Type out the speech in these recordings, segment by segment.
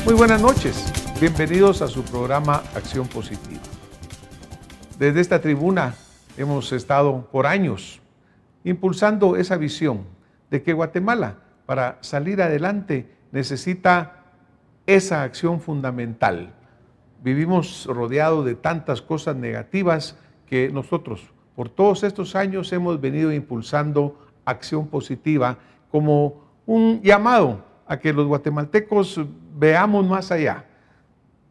Muy buenas noches, bienvenidos a su programa Acción Positiva. Desde esta tribuna hemos estado por años impulsando esa visión de que Guatemala, para salir adelante, necesita esa acción fundamental. Vivimos rodeados de tantas cosas negativas que nosotros, por todos estos años, hemos venido impulsando acción positiva como un llamado a que los guatemaltecos veamos más allá.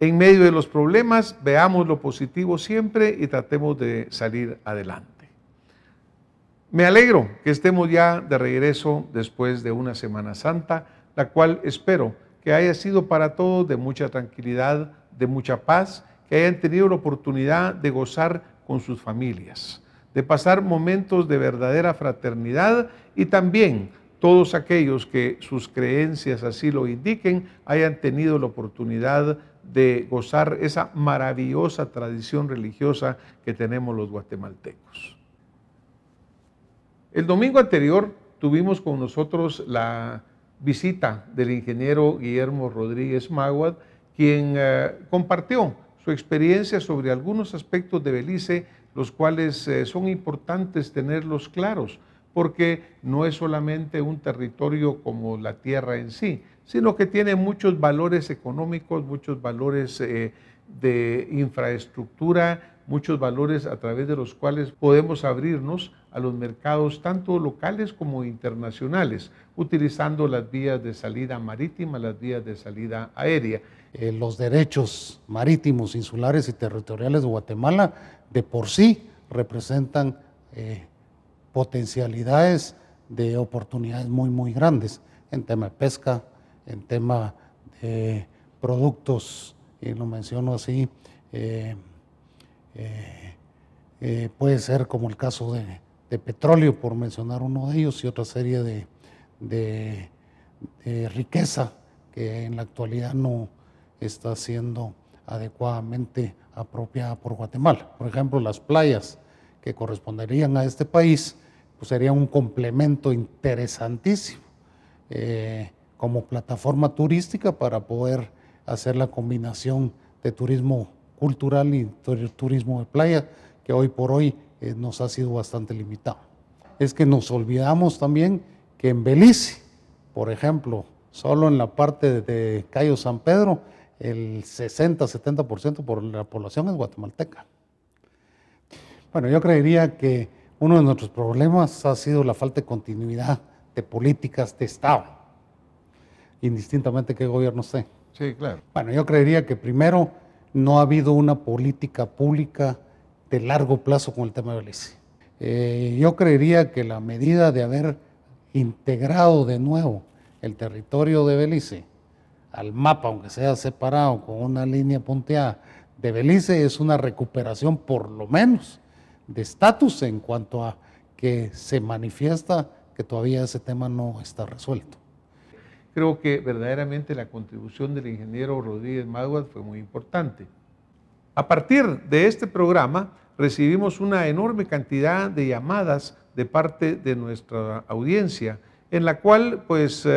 En medio de los problemas, veamos lo positivo siempre y tratemos de salir adelante. Me alegro que estemos ya de regreso después de una Semana Santa, la cual espero que haya sido para todos de mucha tranquilidad, de mucha paz, que hayan tenido la oportunidad de gozar con sus familias, de pasar momentos de verdadera fraternidad y también todos aquellos que sus creencias así lo indiquen, hayan tenido la oportunidad de gozar esa maravillosa tradición religiosa que tenemos los guatemaltecos. El domingo anterior tuvimos con nosotros la visita del ingeniero Guillermo Rodríguez Máhuad, quien compartió su experiencia sobre algunos aspectos de Belice, los cuales son importantes tenerlos claros, porque no es solamente un territorio como la tierra en sí, sino que tiene muchos valores económicos, muchos valores de infraestructura, muchos valores a través de los cuales podemos abrirnos a los mercados tanto locales como internacionales, utilizando las vías de salida marítima, las vías de salida aérea. Los derechos marítimos, insulares y territoriales de Guatemala de por sí representan potencialidades de oportunidades muy grandes en tema de pesca, en tema de productos, y lo menciono así, puede ser como el caso de petróleo, por mencionar uno de ellos, y otra serie de riqueza que en la actualidad no está siendo adecuadamente apropiada por Guatemala. Por ejemplo, las playas que corresponderían a este país, pues sería un complemento interesantísimo como plataforma turística para poder hacer la combinación de turismo cultural y turismo de playa, que hoy por hoy nos ha sido bastante limitado. Es que nos olvidamos también que en Belice, por ejemplo, solo en la parte de Cayo San Pedro, el 60-70% por la población es guatemalteca. Bueno, yo creería que uno de nuestros problemas ha sido la falta de continuidad de políticas de Estado, indistintamente qué gobierno esté. Sí, claro. Bueno, yo creería que primero no ha habido una política pública de largo plazo con el tema de Belice. Yo creería que la medida de haber integrado de nuevo el territorio de Belice al mapa, aunque sea separado con una línea punteada de Belice, es una recuperación por lo menos de estatus en cuanto a que se manifiesta que todavía ese tema no está resuelto. Creo que verdaderamente la contribución del ingeniero Rodríguez Máhuad fue muy importante. A partir de este programa recibimos una enorme cantidad de llamadas de parte de nuestra audiencia, en la cual pues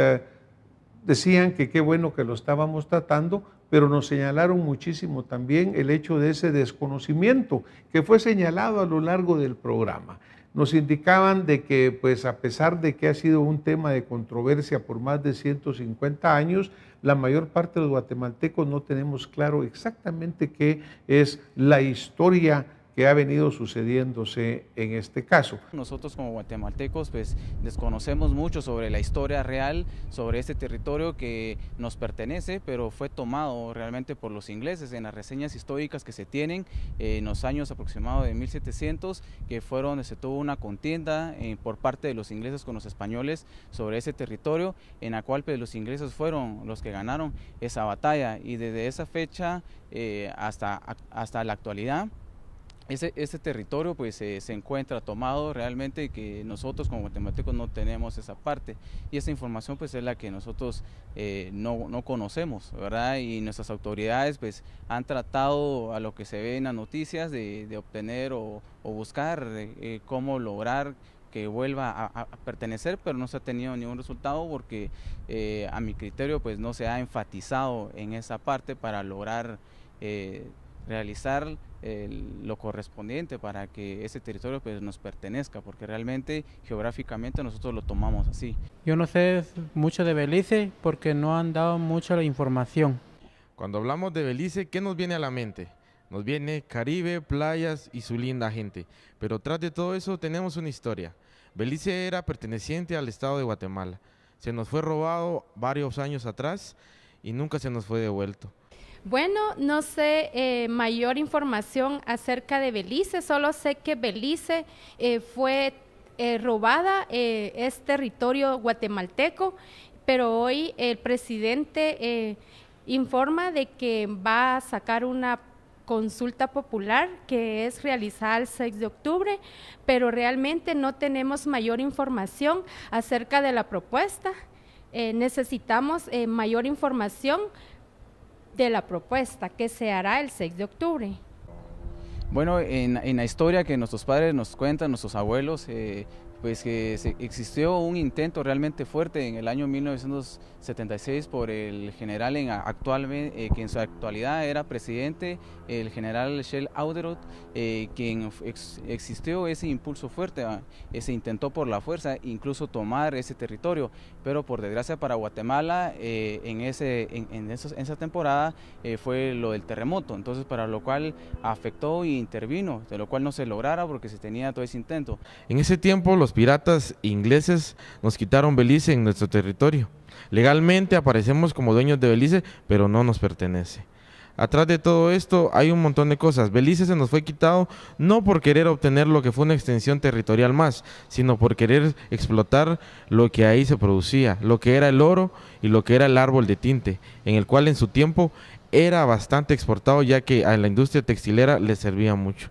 decían que qué bueno que lo estábamos tratando, pero nos señalaron muchísimo también el hecho de ese desconocimiento que fue señalado a lo largo del programa. Nos indicaban de que, pues a pesar de que ha sido un tema de controversia por más de 150 años, la mayor parte de los guatemaltecos no tenemos claro exactamente qué es la historia que ha venido sucediéndose en este caso. Nosotros como guatemaltecos pues desconocemos mucho sobre la historia real, sobre este territorio que nos pertenece, pero fue tomado realmente por los ingleses en las reseñas históricas que se tienen en los años aproximados de 1700, que fueron donde se tuvo una contienda por parte de los ingleses con los españoles sobre ese territorio, en la cual pues, los ingleses fueron los que ganaron esa batalla, y desde esa fecha hasta la actualidad ese territorio pues se encuentra tomado realmente, que nosotros como guatemaltecos no tenemos esa parte, y esa información pues es la que nosotros no conocemos, ¿verdad? Y nuestras autoridades pues han tratado, a lo que se ve en las noticias, de obtener o buscar cómo lograr que vuelva a pertenecer, pero no se ha tenido ningún resultado porque a mi criterio pues no se ha enfatizado en esa parte para lograr realizar lo correspondiente para que ese territorio pues nos pertenezca, porque realmente geográficamente nosotros lo tomamos así. Yo no sé mucho de Belice porque no han dado mucha la información. Cuando hablamos de Belice, ¿qué nos viene a la mente? Nos viene Caribe, playas y su linda gente, pero tras de todo eso tenemos una historia. Belice era perteneciente al estado de Guatemala, se nos fue robado varios años atrás y nunca se nos fue devuelto. Bueno, no sé mayor información acerca de Belice, solo sé que Belice fue robada, es territorio guatemalteco, pero hoy el presidente informa de que va a sacar una consulta popular que es realizada el 6 de octubre, pero realmente no tenemos mayor información acerca de la propuesta. Necesitamos mayor información de la propuesta que se hará el 6 de octubre. Bueno, en la historia que nuestros padres nos cuentan, nuestros abuelos, pues que existió un intento realmente fuerte en el año 1976 por el general que en su actualidad era presidente, el general Shell Auderot, quien existió ese impulso fuerte, se intentó por la fuerza incluso tomar ese territorio, pero por desgracia para Guatemala en esa temporada fue lo del terremoto, entonces para lo cual afectó y intervino, de lo cual no se lograra porque se tenía todo ese intento. En ese tiempo los piratas ingleses nos quitaron Belice en nuestro territorio. Legalmente aparecemos como dueños de Belice, pero no nos pertenece. Atrás de todo esto hay un montón de cosas. Belice se nos fue quitado no por querer obtener lo que fue una extensión territorial más, sino por querer explotar lo que ahí se producía, lo que era el oro y lo que era el árbol de tinte, en el cual en su tiempo era bastante exportado, ya que a la industria textilera le servía mucho.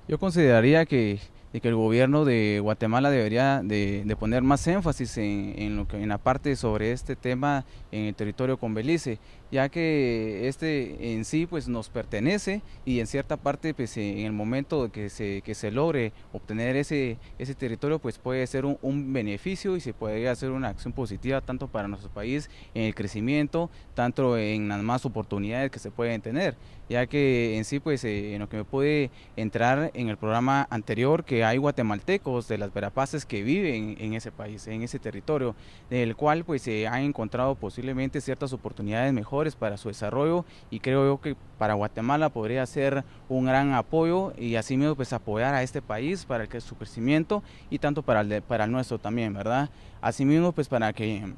Yo consideraría que el gobierno de Guatemala debería de poner más énfasis en la parte sobre este tema en el territorio con Belice, ya que este en sí pues nos pertenece y en cierta parte pues en el momento que se logre obtener ese territorio pues puede ser un beneficio y se puede hacer una acción positiva tanto para nuestro país en el crecimiento, tanto en las más oportunidades que se pueden tener, ya que en sí pues en lo que me puede entrar en el programa anterior que hay guatemaltecos de las Verapaces que viven en ese país, en ese territorio, del cual pues se han encontrado posiblemente ciertas oportunidades mejores para su desarrollo y creo yo que para Guatemala podría ser un gran apoyo y así mismo pues apoyar a este país para que su crecimiento y tanto para el nuestro también, ¿verdad? Asimismo pues para que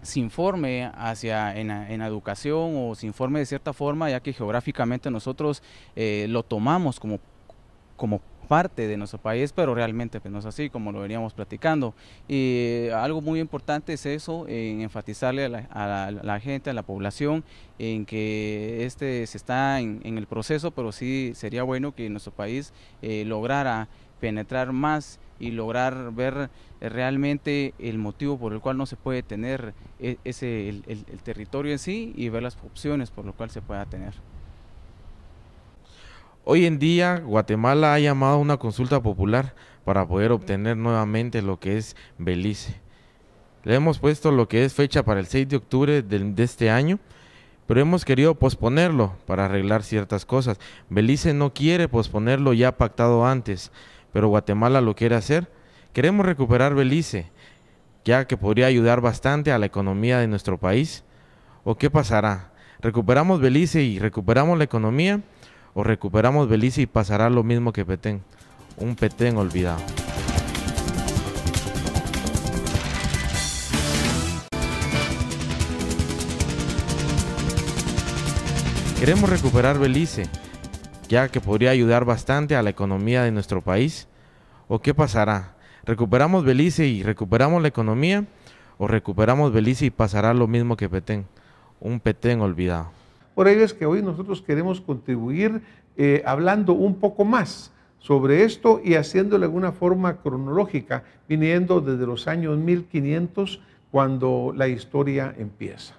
se informe en la educación o se informe de cierta forma, ya que geográficamente nosotros lo tomamos como parte de nuestro país, pero realmente pues no es así como lo veníamos platicando. Y algo muy importante es eso, en enfatizarle a la gente, a la población, en que se está en el proceso, pero sí sería bueno que nuestro país lograra penetrar más y lograr ver realmente el motivo por el cual no se puede tener el territorio en sí y ver las opciones por lo cual se pueda tener. Hoy en día Guatemala ha llamado a una consulta popular para poder obtener nuevamente lo que es Belice. Le hemos puesto lo que es fecha para el 6 de octubre de este año, pero hemos querido posponerlo para arreglar ciertas cosas. Belice no quiere posponerlo ya pactado antes, pero Guatemala lo quiere hacer. Queremos recuperar Belice, ya que podría ayudar bastante a la economía de nuestro país. ¿O qué pasará? ¿Recuperamos Belice y recuperamos la economía? ¿O recuperamos Belice y pasará lo mismo que Petén? Un Petén olvidado. Queremos recuperar Belice, ya que podría ayudar bastante a la economía de nuestro país. ¿O qué pasará? ¿Recuperamos Belice y recuperamos la economía? ¿O recuperamos Belice y pasará lo mismo que Petén? Un Petén olvidado. Por ello es que hoy nosotros queremos contribuir hablando un poco más sobre esto y haciéndolo de una forma cronológica, viniendo desde los años 1500, cuando la historia empieza.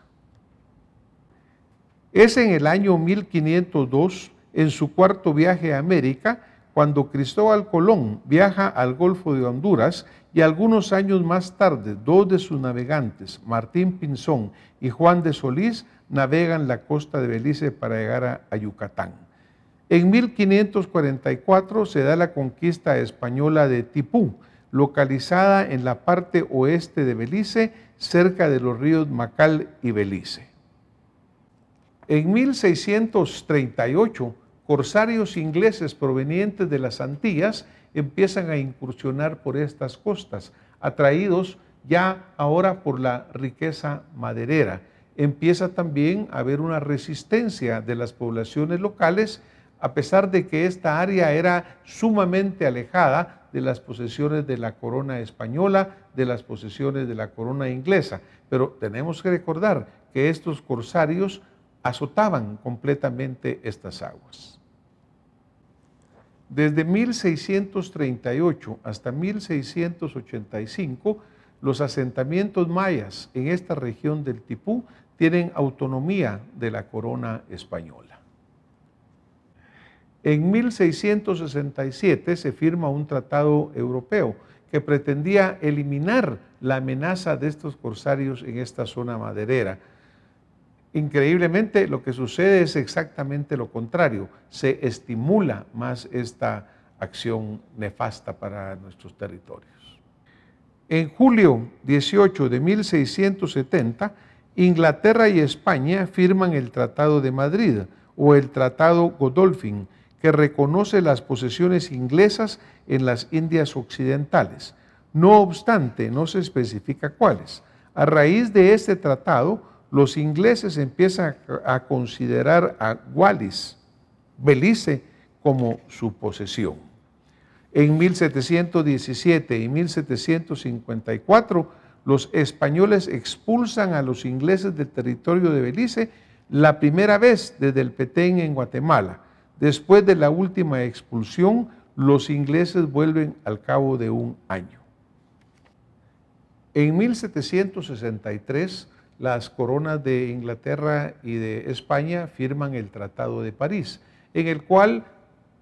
Es en el año 1502, en su cuarto viaje a América, cuando Cristóbal Colón viaja al Golfo de Honduras y algunos años más tarde, dos de sus navegantes, Martín Pinzón y Juan de Solís, navegan la costa de Belice para llegar a Yucatán. En 1544 se da la conquista española de Tipú, localizada en la parte oeste de Belice, cerca de los ríos Macal y Belice. En 1638, corsarios ingleses provenientes de las Antillas empiezan a incursionar por estas costas, atraídos ya ahora por la riqueza maderera. Empieza también a haber una resistencia de las poblaciones locales, a pesar de que esta área era sumamente alejada de las posesiones de la corona española, de las posesiones de la corona inglesa. Pero tenemos que recordar que estos corsarios azotaban completamente estas aguas. Desde 1638 hasta 1685, los asentamientos mayas en esta región del Tipú tienen autonomía de la corona española. En 1667 se firma un tratado europeo que pretendía eliminar la amenaza de estos corsarios en esta zona maderera. Increíblemente, lo que sucede es exactamente lo contrario. Se estimula más esta acción nefasta para nuestros territorios. En julio 18 de 1670, Inglaterra y España firman el Tratado de Madrid o el Tratado Godolphin, que reconoce las posesiones inglesas en las Indias Occidentales. No obstante, no se especifica cuáles. A raíz de este tratado, los ingleses empiezan a considerar a Wallis, Belice, como su posesión. En 1717 y 1754, los españoles expulsan a los ingleses del territorio de Belice la primera vez desde el Petén en Guatemala. Después de la última expulsión, los ingleses vuelven al cabo de un año. En 1763, las coronas de Inglaterra y de España firman el Tratado de París, en el cual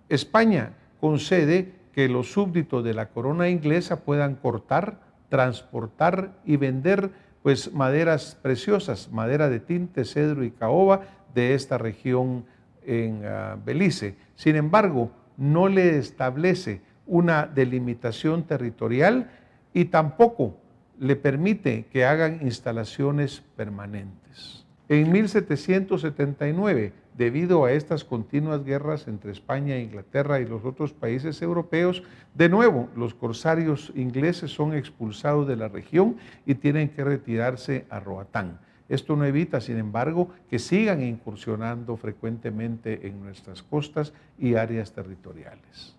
España concede que los súbditos de la corona inglesa puedan cortar, transportar y vender pues maderas preciosas, madera de tinte, cedro y caoba de esta región en Belice. Sin embargo, no le establece una delimitación territorial y tampoco le permite que hagan instalaciones permanentes. En 1779, debido a estas continuas guerras entre España, Inglaterra y los otros países europeos, de nuevo los corsarios ingleses son expulsados de la región y tienen que retirarse a Roatán. Esto no evita, sin embargo, que sigan incursionando frecuentemente en nuestras costas y áreas territoriales.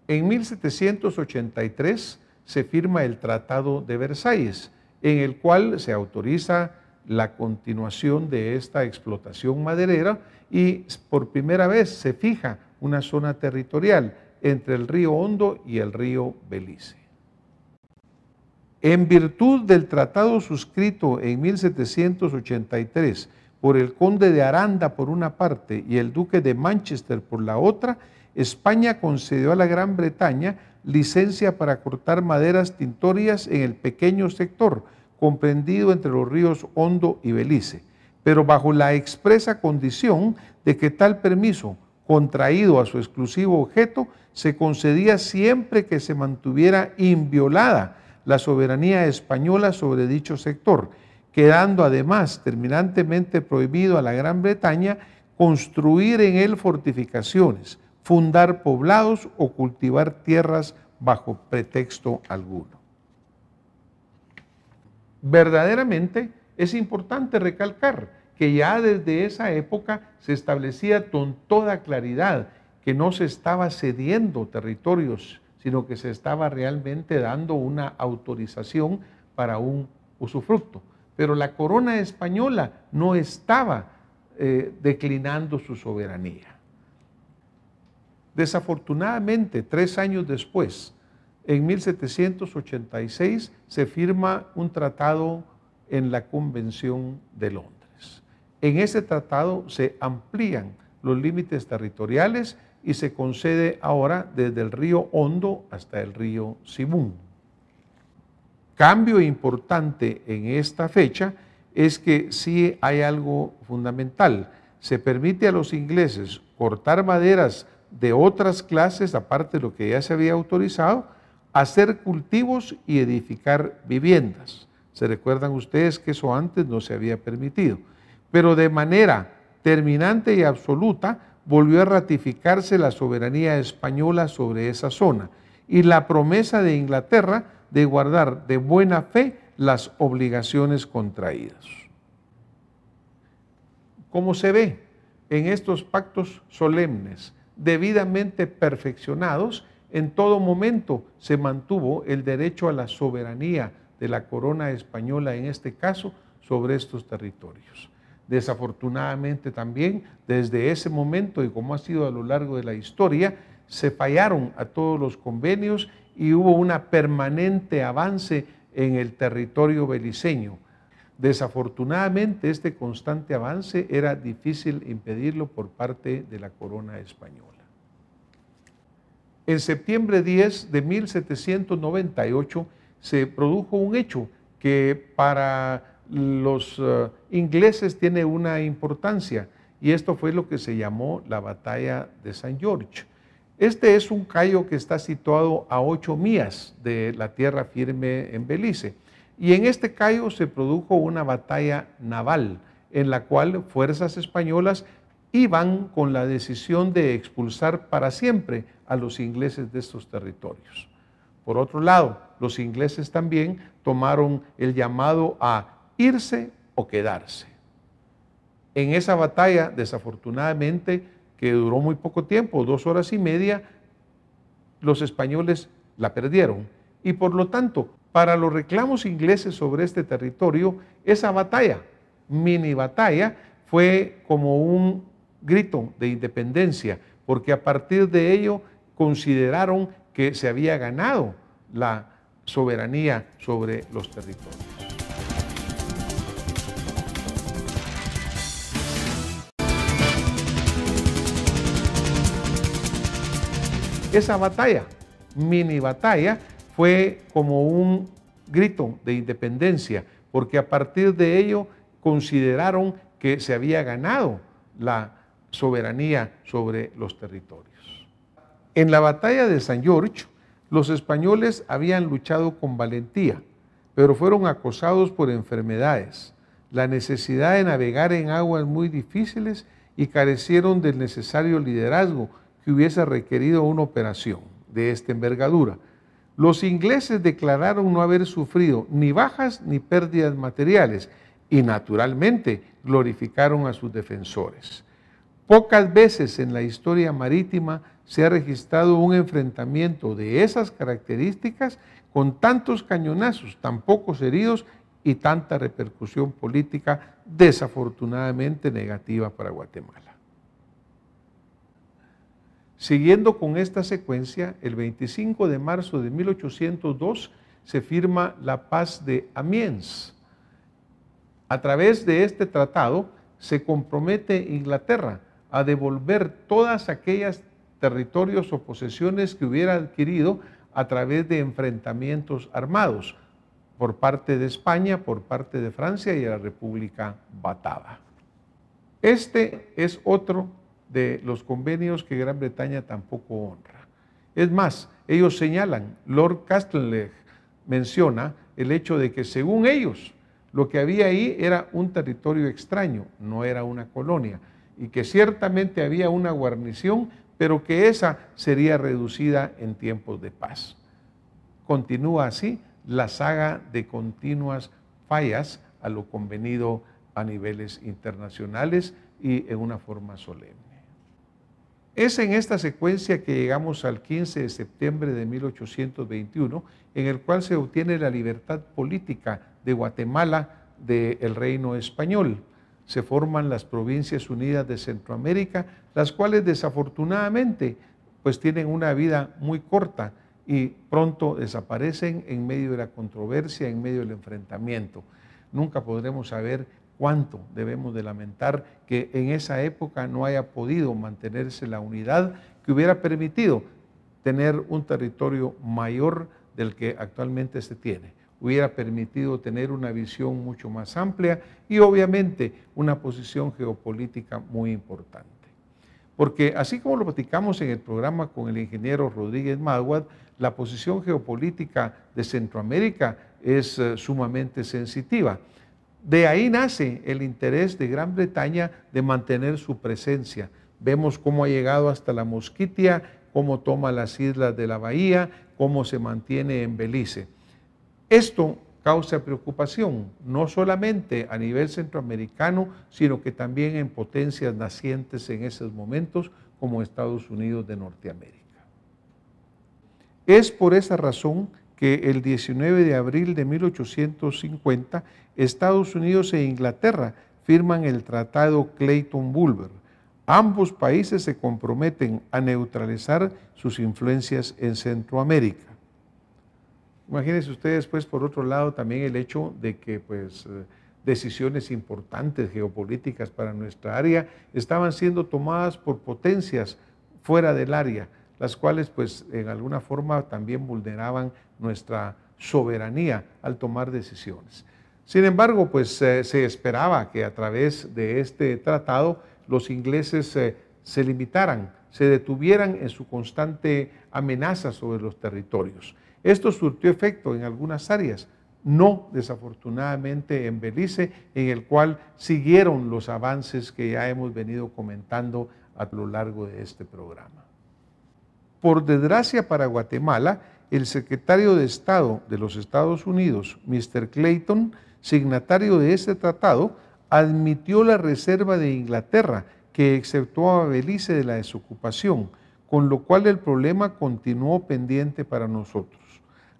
En 1783 se firma el Tratado de Versalles, en el cual se autoriza la continuación de esta explotación maderera y por primera vez se fija una zona territorial entre el río Hondo y el río Belice. En virtud del tratado suscrito en 1783 por el conde de Aranda por una parte y el duque de Manchester por la otra, España concedió a la Gran Bretaña licencia para cortar maderas tintorias en el pequeño sector comprendido entre los ríos Hondo y Belice, pero bajo la expresa condición de que tal permiso, contraído a su exclusivo objeto, se concedía siempre que se mantuviera inviolada la soberanía española sobre dicho sector, quedando además terminantemente prohibido a la Gran Bretaña construir en él fortificaciones, fundar poblados o cultivar tierras bajo pretexto alguno. Verdaderamente es importante recalcar que ya desde esa época se establecía con toda claridad que no se estaba cediendo territorios, sino que se estaba realmente dando una autorización para un usufructo. Pero la corona española no estaba declinando su soberanía. Desafortunadamente, 3 años después, en 1786, se firma un tratado en la Convención de Londres. En ese tratado se amplían los límites territoriales y se concede ahora desde el río Hondo hasta el río Sibún. Cambio importante en esta fecha es que sí hay algo fundamental. Se permite a los ingleses cortar maderas de otras clases, aparte de lo que ya se había autorizado, hacer cultivos y edificar viviendas. Se recuerdan ustedes que eso antes no se había permitido. Pero de manera terminante y absoluta volvió a ratificarse la soberanía española sobre esa zona y la promesa de Inglaterra de guardar de buena fe las obligaciones contraídas. Como se ve en estos pactos solemnes, debidamente perfeccionados, en todo momento se mantuvo el derecho a la soberanía de la corona española, en este caso, sobre estos territorios. Desafortunadamente también, desde ese momento y como ha sido a lo largo de la historia, se fallaron a todos los convenios y hubo una permanente avance en el territorio beliceño. Desafortunadamente, este constante avance era difícil impedirlo por parte de la corona española. En septiembre 10 de 1798 se produjo un hecho que para los ingleses tiene una importancia, y esto fue lo que se llamó la Batalla de San George. Este es un cayo que está situado a 8 millas de la tierra firme en Belice, y en este cayo se produjo una batalla naval en la cual fuerzas españolas iban con la decisión de expulsar para siempre a los ingleses de estos territorios. Por otro lado, los ingleses también tomaron el llamado a irse o quedarse. En esa batalla, desafortunadamente, que duró muy poco tiempo, 2 horas y media, los españoles la perdieron. Y por lo tanto, para los reclamos ingleses sobre este territorio, esa batalla, mini batalla, fue como un grito de independencia, porque a partir de ello consideraron que se había ganado la soberanía sobre los territorios. Esa batalla, mini batalla, fue como un grito de independencia, porque a partir de ello consideraron que se había ganado la soberanía sobre los territorios. En la batalla de San George, los españoles habían luchado con valentía, pero fueron acosados por enfermedades, la necesidad de navegar en aguas muy difíciles y carecieron del necesario liderazgo que hubiese requerido una operación de esta envergadura. Los ingleses declararon no haber sufrido ni bajas ni pérdidas materiales y naturalmente glorificaron a sus defensores. Pocas veces en la historia marítima se ha registrado un enfrentamiento de esas características con tantos cañonazos, tan pocos heridos y tanta repercusión política desafortunadamente negativa para Guatemala. Siguiendo con esta secuencia, el 25 de marzo de 1802 se firma la Paz de Amiens. A través de este tratado se compromete Inglaterra a devolver todas aquellas territorios o posesiones que hubiera adquirido a través de enfrentamientos armados por parte de España, por parte de Francia y de la República Batava. Este es otro de los convenios que Gran Bretaña tampoco honra. Es más, ellos señalan, Lord Castellet menciona el hecho de que según ellos, lo que había ahí era un territorio extraño, no era una colonia, y que ciertamente había una guarnición, pero que esa sería reducida en tiempos de paz. Continúa así la saga de continuas fallas a lo convenido a niveles internacionales y en una forma solemne. Es en esta secuencia que llegamos al 15 de septiembre de 1821, en el cual se obtiene la libertad política de Guatemala del Reino Español. Se forman las Provincias Unidas de Centroamérica, las cuales desafortunadamente pues tienen una vida muy corta y pronto desaparecen en medio de la controversia, en medio del enfrentamiento. Nunca podremos saber cuánto debemos de lamentar que en esa época no haya podido mantenerse la unidad que hubiera permitido tener un territorio mayor del que actualmente se tiene. Hubiera permitido tener una visión mucho más amplia y obviamente una posición geopolítica muy importante. Porque así como lo platicamos en el programa con el ingeniero Rodríguez Maguad, la posición geopolítica de Centroamérica es sumamente sensitiva. De ahí nace el interés de Gran Bretaña de mantener su presencia. Vemos cómo ha llegado hasta la Mosquitia, cómo toma las islas de la bahía, cómo se mantiene en Belice. Esto causa preocupación, no solamente a nivel centroamericano, sino que también en potencias nacientes en esos momentos, como Estados Unidos de Norteamérica. Es por esa razón que el 19 de abril de 1850, Estados Unidos e Inglaterra firman el Tratado Clayton-Bulwer. Ambos países se comprometen a neutralizar sus influencias en Centroamérica. Imagínense ustedes, pues, por otro lado, también el hecho de que, pues, decisiones importantes geopolíticas para nuestra área estaban siendo tomadas por potencias fuera del área, las cuales, pues, en alguna forma también vulneraban nuestra soberanía al tomar decisiones. Sin embargo, pues, se esperaba que a través de este tratado los ingleses se limitaran, se detuvieran en su constante amenaza sobre los territorios. Esto surtió efecto en algunas áreas, no desafortunadamente en Belice, en el cual siguieron los avances que ya hemos venido comentando a lo largo de este programa. Por desgracia para Guatemala, el secretario de Estado de los Estados Unidos, Mr. Clayton, signatario de este tratado, admitió la reserva de Inglaterra que exceptuó a Belice de la desocupación, con lo cual el problema continuó pendiente para nosotros.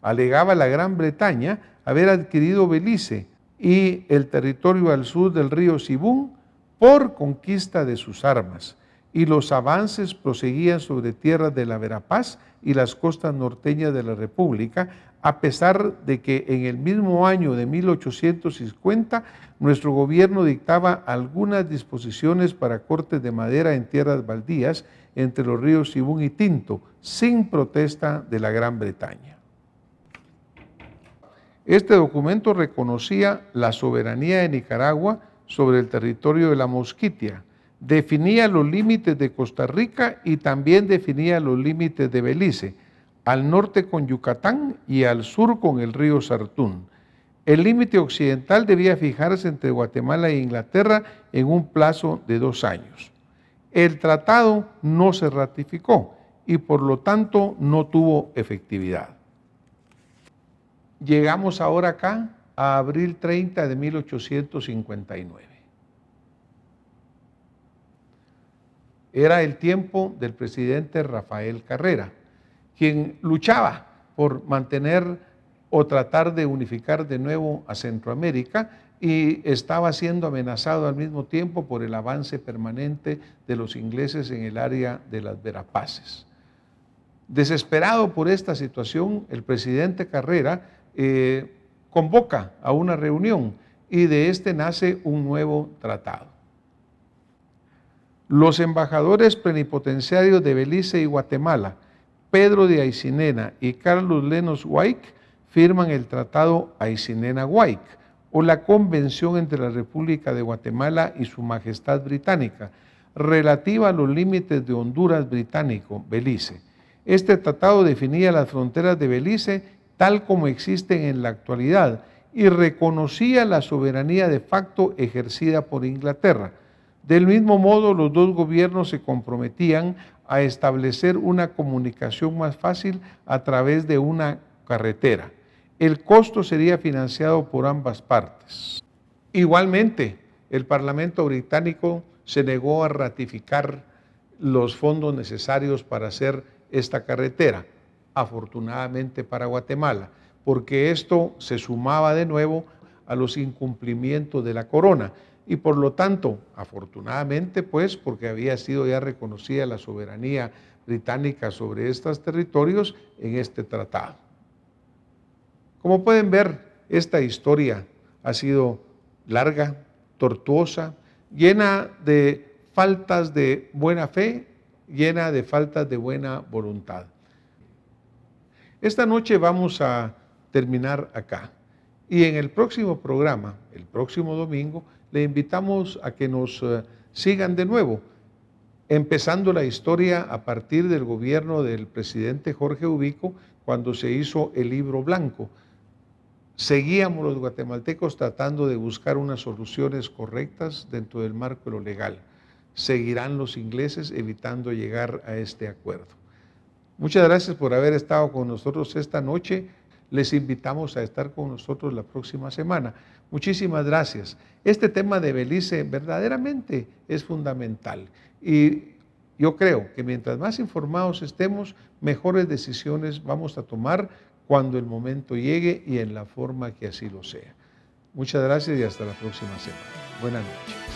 Alegaba la Gran Bretaña haber adquirido Belice y el territorio al sur del río Sibún por conquista de sus armas, y los avances proseguían sobre tierras de la Verapaz y las costas norteñas de la República, a pesar de que en el mismo año de 1850 nuestro gobierno dictaba algunas disposiciones para cortes de madera en tierras baldías entre los ríos Sibún y Tinto, sin protesta de la Gran Bretaña. Este documento reconocía la soberanía de Nicaragua sobre el territorio de la Mosquitia, definía los límites de Costa Rica y también definía los límites de Belice, al norte con Yucatán y al sur con el río Sartún. El límite occidental debía fijarse entre Guatemala e Inglaterra en un plazo de 2 años. El tratado no se ratificó y por lo tanto no tuvo efectividad. Llegamos ahora acá a abril 30 de 1859. Era el tiempo del presidente Rafael Carrera, quien luchaba por mantener o tratar de unificar de nuevo a Centroamérica y estaba siendo amenazado al mismo tiempo por el avance permanente de los ingleses en el área de las Verapaces. Desesperado por esta situación, el presidente Carrera convoca a una reunión y de este nace un nuevo tratado. Los embajadores plenipotenciarios de Belice y Guatemala, Pedro de Aycinena y Carlos Lenos Huayc, firman el Tratado Aycinena-Huayc, o la Convención entre la República de Guatemala y Su Majestad Británica, relativa a los límites de Honduras británico, Belice. Este tratado definía las fronteras de Belice tal como existen en la actualidad y reconocía la soberanía de facto ejercida por Inglaterra. Del mismo modo, los dos gobiernos se comprometían a establecer una comunicación más fácil a través de una carretera. El costo sería financiado por ambas partes. Igualmente, el Parlamento británico se negó a ratificar los fondos necesarios para hacer esta carretera, afortunadamente para Guatemala, porque esto se sumaba de nuevo a los incumplimientos de la corona y por lo tanto, afortunadamente, pues, porque había sido ya reconocida la soberanía británica sobre estos territorios en este tratado. Como pueden ver, esta historia ha sido larga, tortuosa, llena de faltas de buena fe, llena de faltas de buena voluntad. Esta noche vamos a terminar acá. Y en el próximo programa, el próximo domingo, le invitamos a que nos sigan de nuevo, empezando la historia a partir del gobierno del presidente Jorge Ubico, cuando se hizo el Libro Blanco. Seguíamos los guatemaltecos tratando de buscar unas soluciones correctas dentro del marco de lo legal. Seguirán los ingleses evitando llegar a este acuerdo. Muchas gracias por haber estado con nosotros esta noche. Les invitamos a estar con nosotros la próxima semana. Muchísimas gracias. Este tema de Belice verdaderamente es fundamental y yo creo que mientras más informados estemos, mejores decisiones vamos a tomar cuando el momento llegue y en la forma que así lo sea. Muchas gracias y hasta la próxima semana. Buenas noches.